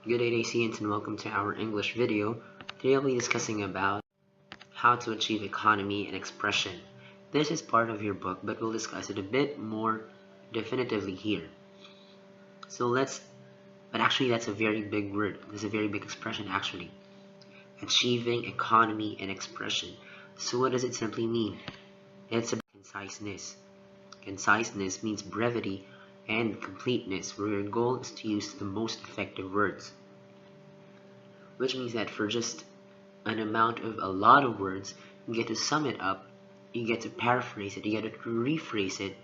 Good day, students, and welcome to our English video. Today I'll be discussing about how to achieve economy and expression. This is part of your book, but we'll discuss it a bit more definitively here. But actually that's a very big word. That's a very big expression actually. Achieving economy and expression. So what does it simply mean? It's about conciseness. Conciseness means brevity and completeness, where your goal is to use the most effective words. Which means that for just an amount of a lot of words, you get to sum it up, you get to paraphrase it, you get to rephrase it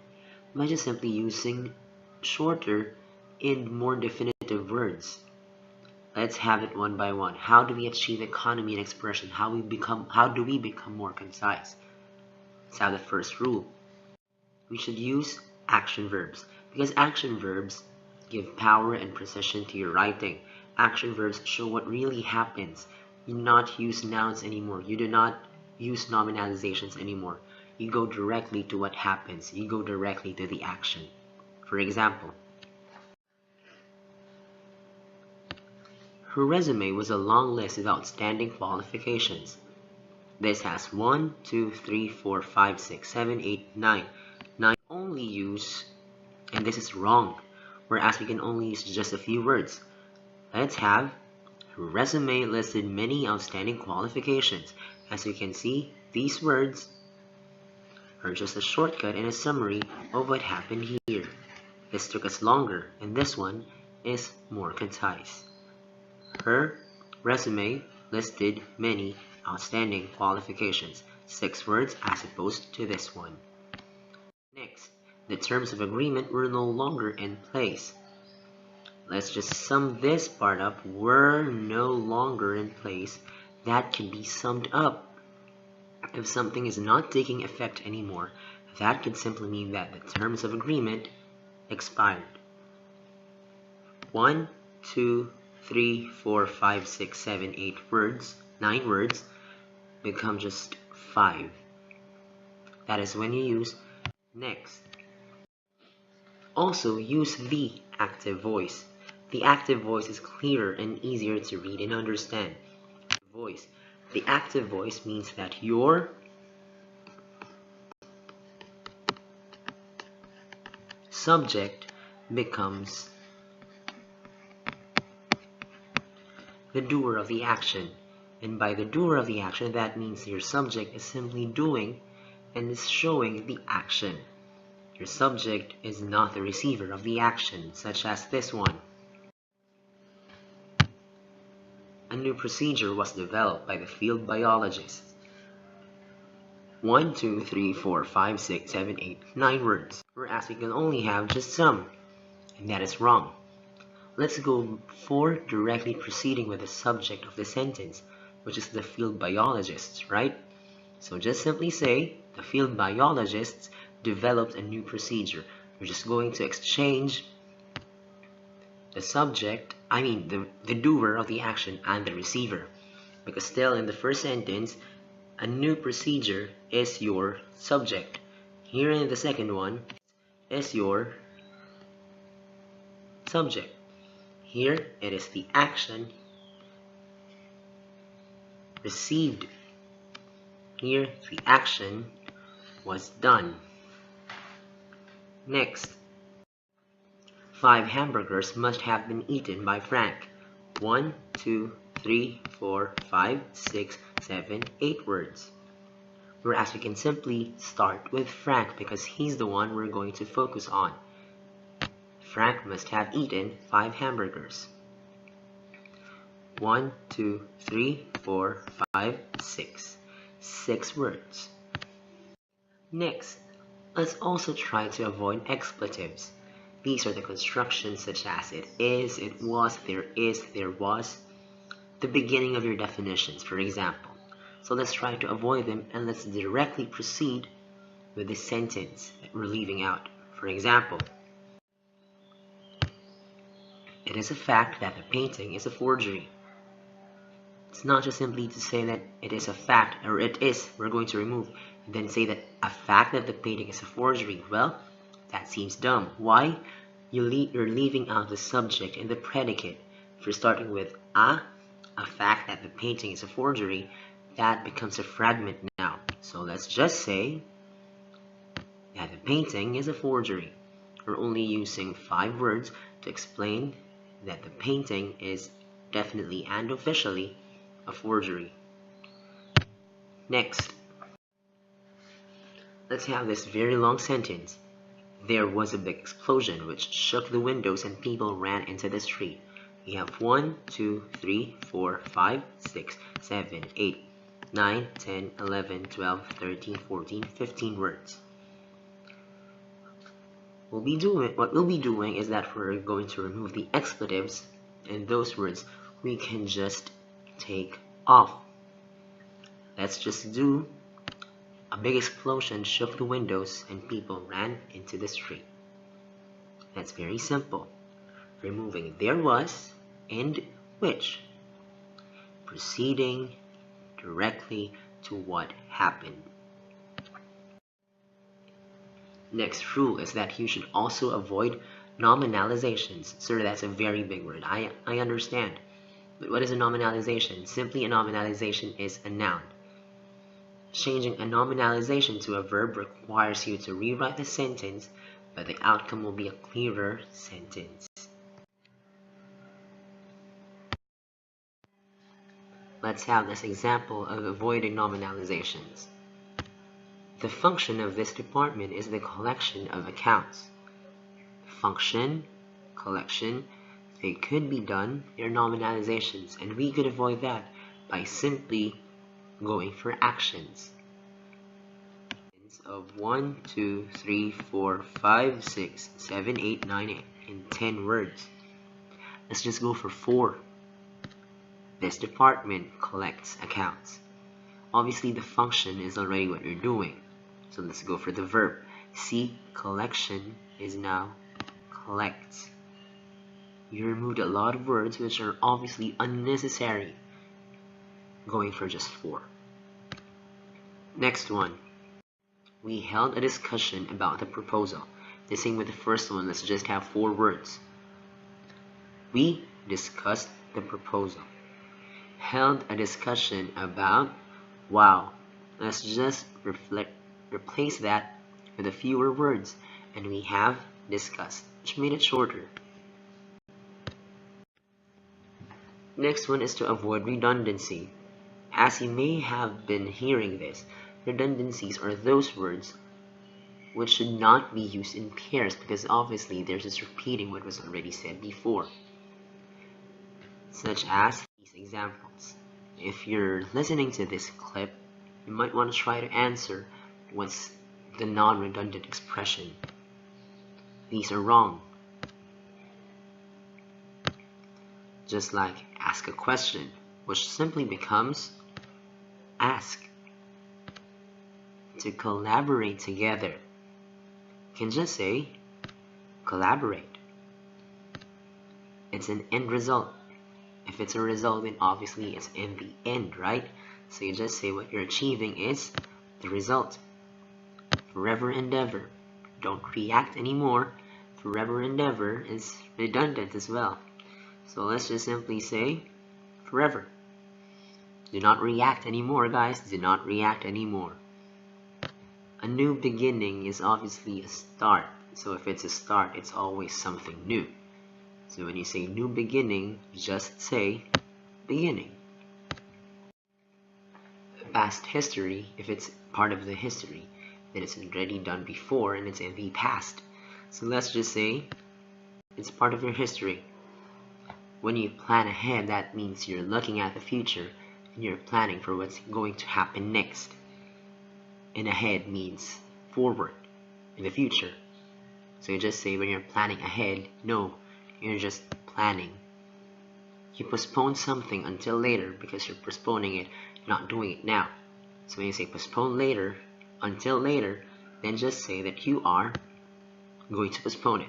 by just simply using shorter and more definitive words. Let's have it one by one. How do we achieve economy and expression? How do we become more concise? Let's have the first rule. We should use action verbs, because action verbs give power and precision to your writing. Action verbs show what really happens. You do not use nouns anymore. You do not use nominalizations anymore. You go directly to what happens. You go directly to the action. For example, her resume was a long list of outstanding qualifications. This has 1, 2, 3, 4, 5, 6, 7, 8, 9. Only use, and this is wrong, whereas we can only use just a few words. Let's have, her resume listed many outstanding qualifications. As you can see, these words are just a shortcut and a summary of what happened here. This took us longer, and this one is more concise. Her resume listed many outstanding qualifications. 6 words as opposed to this one. Next, the terms of agreement were no longer in place. Let's just sum this part up. Were no longer in place. That can be summed up. If something is not taking effect anymore, that could simply mean that the terms of agreement expired. 1, 2, 3, 4, 5, 6, 7, 8 words, 9 words become just 5. That is when you use next. Also use the active voice. The active voice is clearer and easier to read and understand. The active voice means that your subject becomes the doer of the action. And by the doer of the action, that means your subject is simply doing and is showing the action. Your subject is not the receiver of the action, such as this one. A new procedure was developed by the field biologists. 1, 2, 3, 4, 5, 6, 7, 8, 9 words, whereas we can only have just some, and that is wrong. Let's go for directly proceeding with the subject of the sentence, which is the field biologists, right? So just simply say, the field biologists developed a new procedure. We're just going to exchange the subject, the doer of the action and the receiver. Because still in the first sentence, a new procedure is your subject. Here in the second one is your subject. Here it is the action received. Here the action was done. Next, 5 hamburgers must have been eaten by Frank. 1, 2, 3, 4, 5, 6, 7, 8 words. Whereas we can simply start with Frank because he's the one we're going to focus on. Frank must have eaten 5 hamburgers. 1, 2, 3, 4, 5, 6. 6 words. Next, let's also try to avoid expletives. These are the constructions such as it is, it was, there was, the beginning of your definitions, for example. So let's try to avoid them and let's directly proceed with the sentence that we're leaving out. For example, it is a fact that the painting is a forgery. It's not just simply to say that it is a fact, or it is, we're going to remove, and then say that a fact that the painting is a forgery. Well, that seems dumb. Why? You're leaving out the subject and the predicate. If you're starting with a fact that the painting is a forgery, that becomes a fragment now. So let's just say that the painting is a forgery. We're only using 5 words to explain that the painting is definitely and officially a forgery. Next, let's have this very long sentence. There was a big explosion which shook the windows and people ran into the street. We have 1, 2, 3, 4, 5, 6, 7, 8, 9, 10, 11, 12, 13, 14, 15 words. What we'll be doing is that we're going to remove the expletives, and those words we can just take off. Let's just do a big explosion shook the windows and people ran into the street. That's very simple. Removing there was and which, proceeding directly to what happened. Next rule is that you should also avoid nominalizations. Sir, that's a very big word. I understand. But what is a nominalization? Simply a nominalization is a noun. Changing a nominalization to a verb requires you to rewrite the sentence, but the outcome will be a clearer sentence. Let's have this example of avoiding nominalizations. The function of this department is the collection of accounts. Function, collection, they could be done, they're nominalizations, and we could avoid that by simply going for actions. Of 1, 2, 3, 4, 5, 6, 7, 8, 9, and 10 words. Let's just go for 4. This department collects accounts. Obviously, the function is already what you're doing. So let's go for the verb. See, collection is now collects. You removed a lot of words which are obviously unnecessary. Going for just 4. Next one. We held a discussion about the proposal. The same with the first one. Let's just have 4 words. We discussed the proposal. Held a discussion about, wow. Let's just replace that with a fewer words, and we have discussed, which made it shorter. Next one is to avoid redundancy. As you may have been hearing this, redundancies are those words which should not be used in pairs because obviously they're just repeating what was already said before. Such as these examples. If you're listening to this clip, you might want to try to answer what's the non-redundant expression. These are wrong. Just like ask a question, which simply becomes ask. To collaborate together, you can just say collaborate. It's an end result. If it's a result, then obviously it's in the end, right? So you just say what you're achieving is the result. Forever and ever. Don't react anymore. Forever and ever is redundant as well. So let's just simply say forever. Do not react anymore, guys. Do not react anymore. A new beginning is obviously a start. So if it's a start, it's always something new. So when you say new beginning, just say beginning. Past history, if it's part of the history, then it's already done before and it's in the past. So let's just say it's part of your history. When you plan ahead, that means you're looking at the future and you're planning for what's going to happen next. And ahead means forward, in the future. So you just say when you're planning ahead, no, you're just planning. You postpone something until later because you're postponing it, not doing it now. So when you say postpone later, until later, then just say that you are going to postpone it.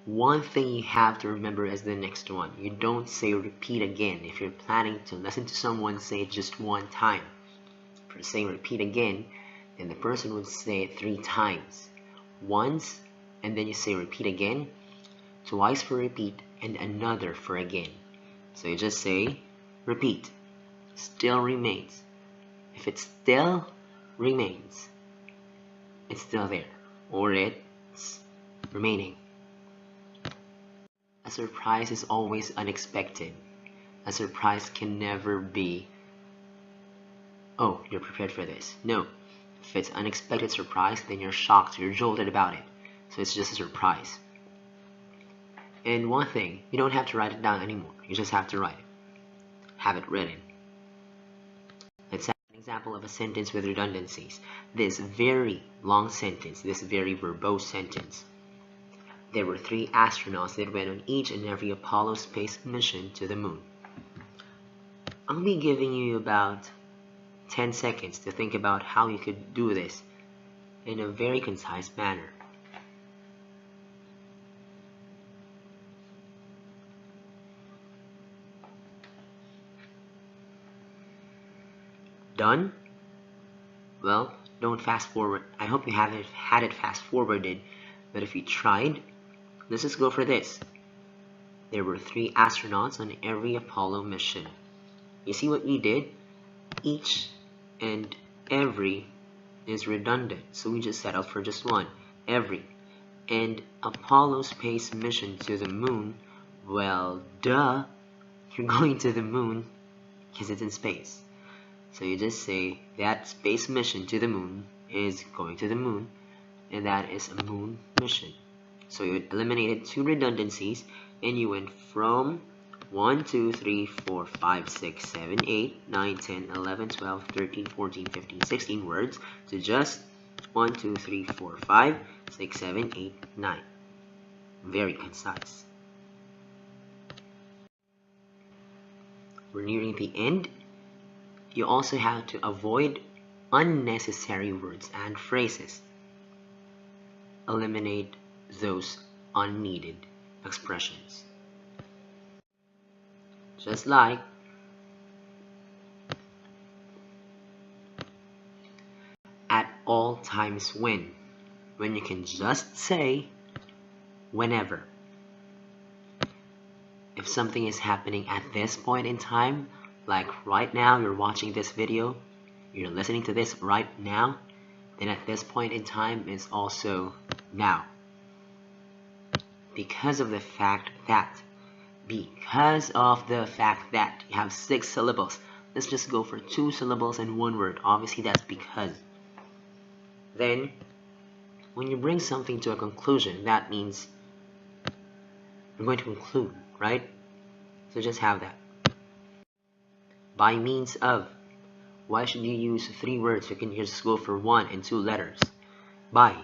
One thing you have to remember is the next one. You don't say repeat again. If you're planning to listen to someone, say it just one time. If you're saying repeat again, then the person would say it 3 times. Once, and then you say repeat again. Twice for repeat, and another for again. So you just say, repeat, still remains. If it still remains, it's still there, or it's remaining. A surprise is always unexpected. A surprise can never be, oh, you're prepared for this. No. If it's unexpected surprise, then you're shocked, you're jolted about it. So it's just a surprise. And one thing, you don't have to write it down anymore. You just have to write it. Have it written. Let's have an example of a sentence with redundancies. This very long sentence, this very verbose sentence. There were 3 astronauts that went on each and every Apollo space mission to the moon. I'll be giving you about 10 seconds to think about how you could do this in a very concise manner. Done? Well, don't fast forward. I hope you haven't had it fast forwarded, but if you tried, let's just go for this. There were 3 astronauts on every Apollo mission. You see what we did? Each and every is redundant, so we just settled for just one. Every. And Apollo space mission to the moon, well, duh, you're going to the moon because it's in space. So you just say that space mission to the moon is going to the moon, and that is a moon mission. So you eliminated 2 redundancies, and you went from 1, 2, 3, 4, 5, 6, 7, 8, 9, 10, 11, 12, 13, 14, 15, 16 words to just 1, 2, 3, 4, 5, 6, 7, 8, 9. Very concise. We're nearing the end. You also have to avoid unnecessary words and phrases. Eliminate those unneeded expressions. Just like at all times when you can just say whenever. If something is happening at this point in time, like right now, you're watching this video, you're listening to this right now, then at this point in time it's also now. Because of the fact that you have 6 syllables, let's just go for 2 syllables and 1 word. Obviously that's because. Then when you bring something to a conclusion, that means you're going to conclude, right? So just have that. By means of. Why should you use 3 words? You can just go for 1 and 2 letters. By.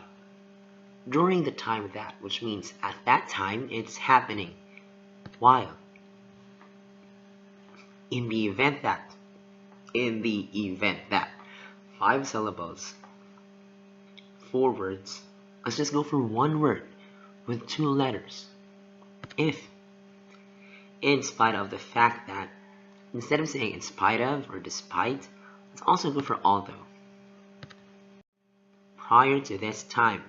During the time that, which means at that time it's happening. While. In the event that. In the event that. 5 syllables. 4 words. Let's just go for 1 word with 2 letters. If. In spite of the fact that. Instead of saying in spite of or despite, let's also go for although. Prior to this time.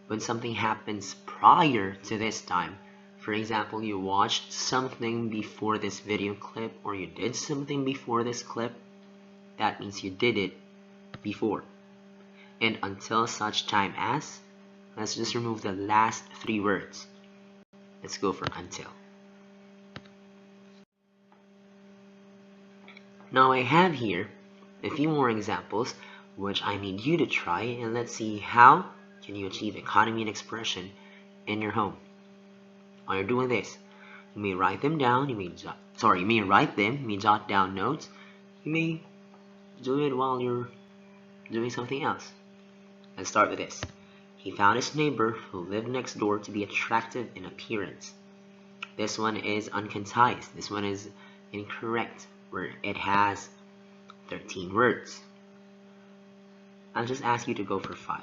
When something happens prior to this time, for example, you watched something before this video clip, or you did something before this clip, that means you did it before. And until such time as, let's just remove the last 3 words. Let's go for until. Now I have here a few more examples which I need you to try, and let's see how can you achieve economy and expression in your home. While you're doing this, you may write them down, you may write them, you may jot down notes, you may do it while you're doing something else. Let's start with this. He found his neighbor who lived next door to be attractive in appearance. This one is unconcise. This one is incorrect, where it has 13 words. I'll just ask you to go for 5.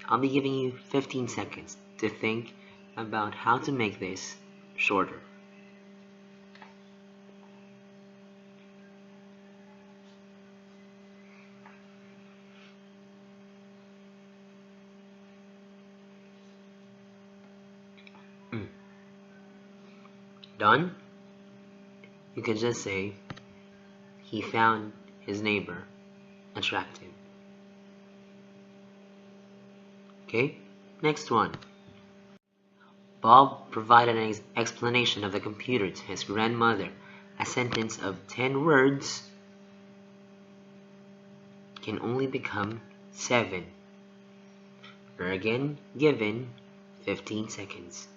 I'll be giving you 15 seconds to think about how to make this shorter. done, you can just say he found his neighbor attractive. Okay, next one. Bob provided an explanation of the computer to his grandmother. A sentence of 10 words can only become 7. You're again given 15 seconds.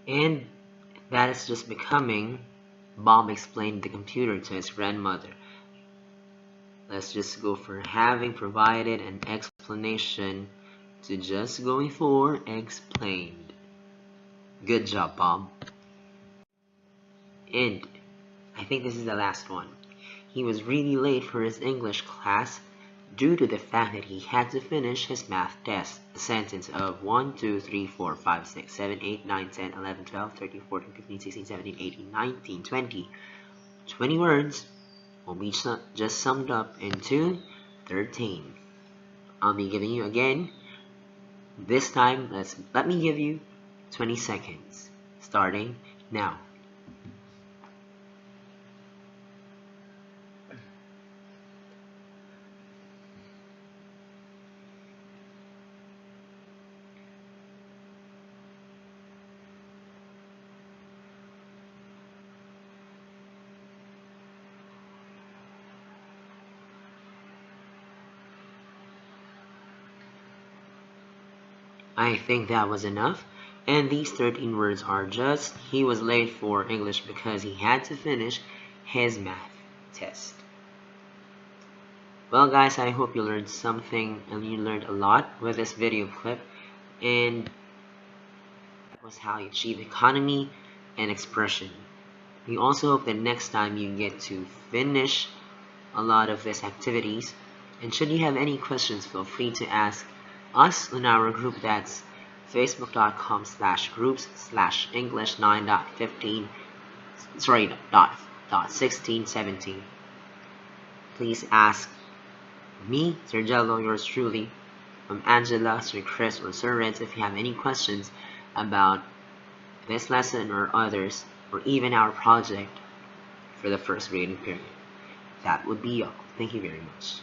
And that is just becoming Bob explained the computer to his grandmother. Let's just go for having provided an explanation to just going for explained. Good job, Bob. And I think this is the last one. He was really late for his English class due to the fact that he had to finish his math test. A sentence of 1, 2, 3, 4, 5, 6, 7, 8, 9, 10, 11, 12, 13, 14, 15, 16, 17, 18, 19, 20. 20 words will be just summed up into 13. I'll be giving you again. This time, let me give you 20 seconds, starting now. I think that was enough. And these 13 words are just, he was late for English because he had to finish his math test. Well guys, I hope you learned something and you learned a lot with this video clip. And that was how you achieve economy and expression. We also hope that next time you get to finish a lot of these activities. And should you have any questions, feel free to ask us in our group. That's facebook.com/groups/english9.15 .1617. Please ask me, Sir Jello, yours truly, Angela, Sir Chris, or Sir Reds if you have any questions about this lesson or others, or even our project for the first grading period. That would be all. Thank you very much.